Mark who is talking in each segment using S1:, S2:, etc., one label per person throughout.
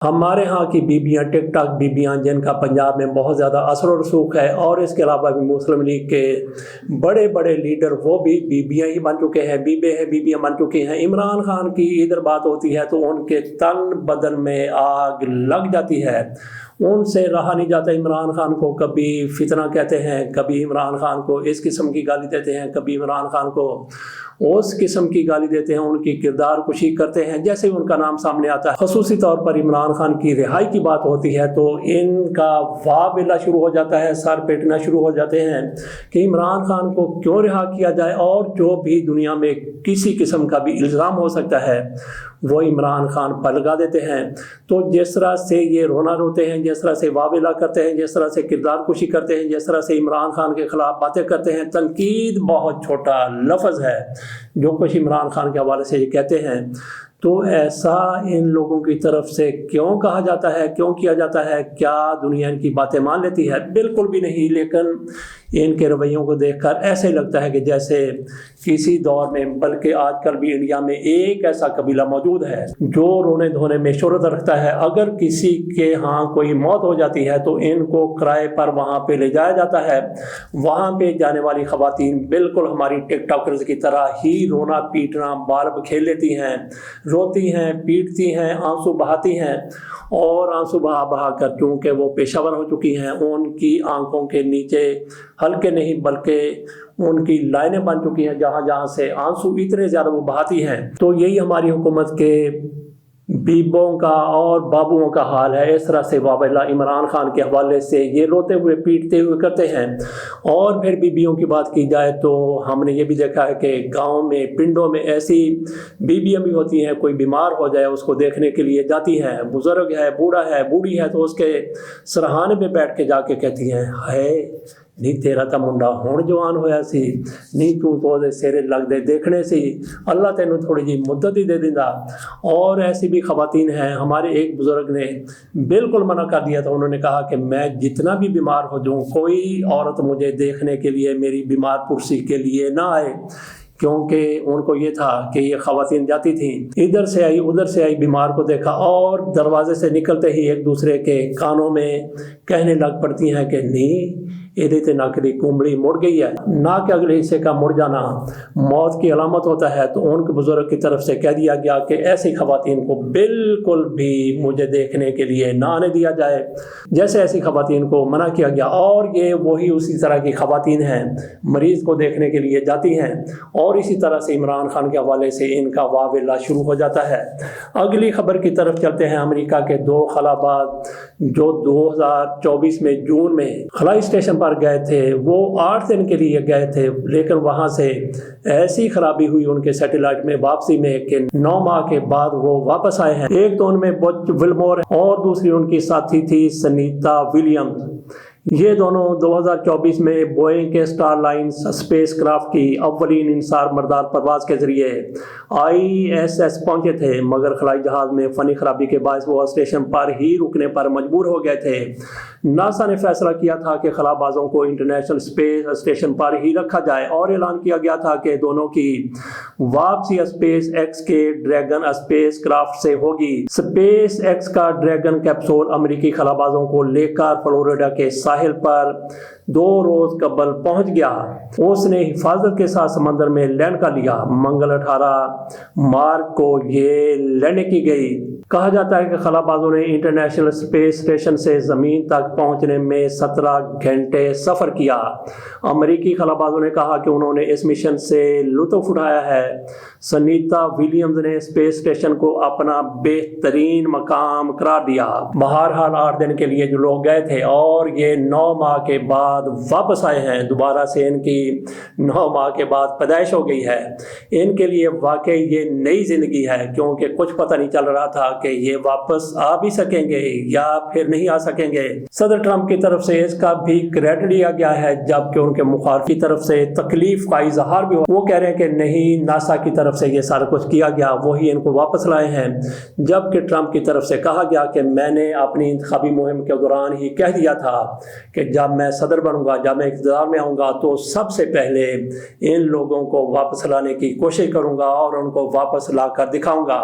S1: ہمارے ہاں کی بیبیاں ٹک ٹاک بیبیاں جن کا پنجاب میں بہت زیادہ اثر و رسوخ ہے، اور اس کے علاوہ بھی مسلم لیگ کے بڑے بڑے لیڈر وہ بھی بیبیاں ہی بن چکے ہیں، بیبیاں بن چکی ہیں۔ عمران خان کی ادھر بات ہوتی ہے تو ان کے تن بدن میں آگ لگ جاتی ہے، ان سے رہا نہیں جاتا۔ عمران خان کو کبھی فتنہ کہتے ہیں، کبھی عمران خان کو اس قسم کی گالی دیتے ہیں، کبھی عمران خان کو اس قسم کی گالی دیتے ہیں، ان کی کردار کشی کرتے ہیں جیسے ان کا نام سامنے آتا ہے۔ خصوصی طور پر عمران خان کی رہائی کی بات ہوتی ہے تو ان کا واویلا شروع ہو جاتا ہے، سر پیٹنا شروع ہو جاتے ہیں کہ عمران خان کو کیوں رہا کیا جائے، اور جو بھی دنیا میں کسی قسم کا بھی الزام ہو سکتا ہے وہ عمران خان پر لگا دیتے ہیں۔ تو جس طرح سے یہ رونا روتے ہیں، جس طرح سے واویلا کرتے ہیں، جس طرح سے کردار کشی کرتے ہیں، جس طرح سے عمران خان کے خلاف باتیں کرتے ہیں، تنقید بہت چھوٹا لفظ ہے جو کچھ عمران خان کے حوالے سے یہ کہتے ہیں، تو ایسا ان لوگوں کی طرف سے کیوں کہا جاتا ہے، کیوں کیا جاتا ہے؟ کیا دنیا ان کی باتیں مان لیتی ہے؟ بالکل بھی نہیں، لیکن ان کے رویوں کو دیکھ کر ایسے لگتا ہے کہ جیسے کسی دور میں، بلکہ آج کل بھی انڈیا میں ایک ایسا قبیلہ موجود ہے جو رونے دھونے میں شہرت رکھتا ہے۔ اگر کسی کے ہاں کوئی موت ہو جاتی ہے تو ان کو کرائے پر وہاں پہ لے جایا جاتا ہے، وہاں پہ جانے والی خواتین بالکل ہماری ٹک ٹاکرز کی طرح ہی رونا پیٹنا بال کھیل لیتی ہیں، روتی ہیں، پیٹتی ہیں، آنسو بہاتی ہیں، اور آنسو بہا بہا کر چونکہ وہ پیشہ ور ہو چکی ہیں، ان کی آنکھوں کے نیچے ہلکے نہیں بلکہ ان کی لائنیں بن چکی ہیں جہاں جہاں سے آنسو اتنے زیادہ وہ بہاتی ہیں۔ تو یہی ہماری حکومت کے بیبوں کا اور بابوؤں کا حال ہے۔ اس طرح سے واویلا عمران خان کے حوالے سے یہ روتے ہوئے پیٹتے ہوئے کرتے ہیں۔ اور پھر بیبیوں کی بات کی جائے تو ہم نے یہ بھی دیکھا ہے کہ گاؤں میں، پنڈوں میں ایسی بیبیاں بھی ہوتی ہیں، کوئی بیمار ہو جائے اس کو دیکھنے کے لیے جاتی ہیں، بزرگ ہے، بوڑھا ہے، بوڑھی ہے، تو اس کے سرہانے پہ بیٹھ کے جا کے کہتی ہیں، ہائے نہیں تیرا تا منڈا ہون جوان ہویا سی، نہیں تو دے سیرے لگ دے دیکھنے سی، اللہ تینوں تھوڑی جی مدت ہی دے دیندا۔ اور ایسی بھی خواتین ہیں، ہمارے ایک بزرگ نے بالکل منع کر دیا تھا، انہوں نے کہا کہ میں جتنا بھی بیمار ہو جاؤں کوئی عورت مجھے دیکھنے کے لیے میری بیمار پرسی کے لیے نہ آئے، کیونکہ ان کو یہ تھا کہ یہ خواتین جاتی تھیں، ادھر سے آئی ادھر سے آئی، بیمار کو دیکھا اور دروازے سے نکلتے ہی ایک دوسرے کے کانوں میں کہنے لگ پڑتی ہیں کہ نہیں ایدے تے ناکری کومڑی مڑ گئی ہے، ناک کے اگلے حصے کا مڑ جانا موت کی علامت ہوتا ہے۔ تو ان کے بزرگ کی طرف سے کہہ دیا گیا کہ ایسی خواتین کو بالکل بھی مجھے دیکھنے کے لیے نہ آنے دیا جائے، جیسے ایسی خواتین کو منع کیا گیا۔ اور یہ وہی اسی طرح کی خواتین ہیں، مریض کو دیکھنے کے لیے جاتی ہیں، اور اسی طرح سے عمران خان کے حوالے سے ان کا واویلا شروع ہو جاتا ہے۔ اگلی خبر کی طرف چلتے ہیں۔ امریکہ کے دو خلاباز جو 2024 میں جون میں خلائی اسٹیشن پر گئے تھے، وہ 8 دن کے لیے گئے تھے، لیکن وہاں سے ایسی خرابی ہوئی ان کے سیٹلائٹ میں واپسی میں کہ 9 ماہ کے بعد وہ واپس آئے ہیں۔ ایک تو ان میں بچ ولمور اور دوسری ان کی ساتھی تھی سنیتا ولیمز۔ یہ دونوں 2024 میں بوئنگ کے اسٹار لائنز اسپیس کرافٹ کی اولین انحصار بردار پرواز کے ذریعے ISS پہنچے تھے، مگر خلائی جہاز میں فنی خرابی کے باعث وہ اسٹیشن پر ہی رکنے پر مجبور ہو گئے تھے۔ ناسا نے فیصلہ کیا تھا کہ خلابازوں کو انٹرنیشنل اسپیس اسٹیشن پر ہی رکھا جائے، اور اعلان کیا گیا تھا کہ دونوں کی واپسی اسپیس ایکس کے ڈریگن اسپیس کرافٹ سے ہوگی۔ اسپیس ایکس کا ڈریگن کیپسول امریکی خلابازوں کو لے کر فلوریڈا کے ساحل پر 2 روز قبل پہنچ گیا۔ اس نے حفاظت کے ساتھ سمندر میں لینڈ کر لیا۔ منگل 18 مارچ کو یہ لینڈنگ کی گئی۔ کہا جاتا ہے کہ خلابازوں نے انٹرنیشنل اسپیس اسٹیشن سے زمین تک پہنچنے میں 17 گھنٹے سفر کیا۔ امریکی خلابازوں نے کہا کہ انہوں نے اس مشن سے لطف اٹھایا ہے۔ سنیتا ولیمز نے اسپیس اسٹیشن کو اپنا بہترین مقام قرار دیا۔ بہرحال 8 دن کے لیے جو لوگ گئے تھے اور یہ 9 ماہ کے بعد واپس آئے ہیں، دوبارہ سے ان کی 9 ماہ کے بعد پیدائش ہو گئی ہے۔ ان کے لیے واقعی یہ نئی زندگی ہے، کیونکہ کچھ پتہ نہیں چل رہا تھا کہ یہ واپس آ بھی سکیں گے یا پھر نہیں آ سکیں گے۔ صدر ٹرمپ کی طرف سے اس کا بھی کریڈٹ لیا گیا ہے، جبکہ ان کے مخالف کی طرف سے تکلیف کا اظہار بھی ہوا۔ وہ کہہ رہے ہیں کہ نہیں، ناسا کی طرف سے یہ سارا کچھ کیا گیا، وہی ان کو واپس لائے ہیں، جبکہ ٹرمپ کی طرف سے کہا گیا کہ میں نے اپنی انتخابی مہم کے دوران ہی کہہ دیا تھا کہ جب میں صدر بنوں گا، جب میں اقتدار میں آؤں گا تو سب سے پہلے ان لوگوں کو واپس لانے کی کوشش کروں گا اور ان کو واپس لا کر دکھاؤں گا۔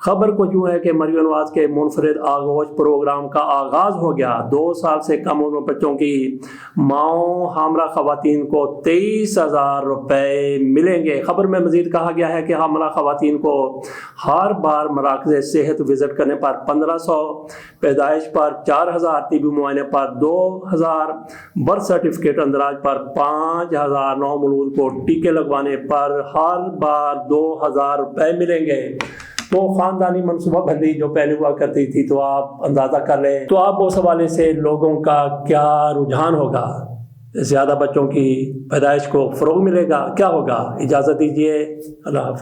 S1: خبر کچھ یوں ہے کہ مریم نواز کے منفرد آغوش پروگرام کا آغاز ہو گیا۔ 2 سال سے کم عمر بچوں کی ماؤں حاملہ خواتین کو 23,000 روپے ملیں گے۔ خبر میں مزید کہا گیا ہے کہ حاملہ خواتین کو ہر بار مراکز صحت وزٹ کرنے پر 1500، پیدائش پر 4000، طبی معائنے پر 2000، برتھ سرٹیفکیٹ اندراج پر 5000، نومولود کو ٹیکے لگوانے پر ہر بار 2000 روپے ملیں گے۔ تو خاندانی منصوبہ بندی جو پہلے ہوا کرتی تھی، تو آپ اندازہ کر لیں تو آپ اس حوالے سے لوگوں کا کیا رجحان ہوگا، زیادہ بچوں کی پیدائش کو فروغ ملے گا، کیا ہوگا؟ اجازت دیجیے، اللہ حافظ۔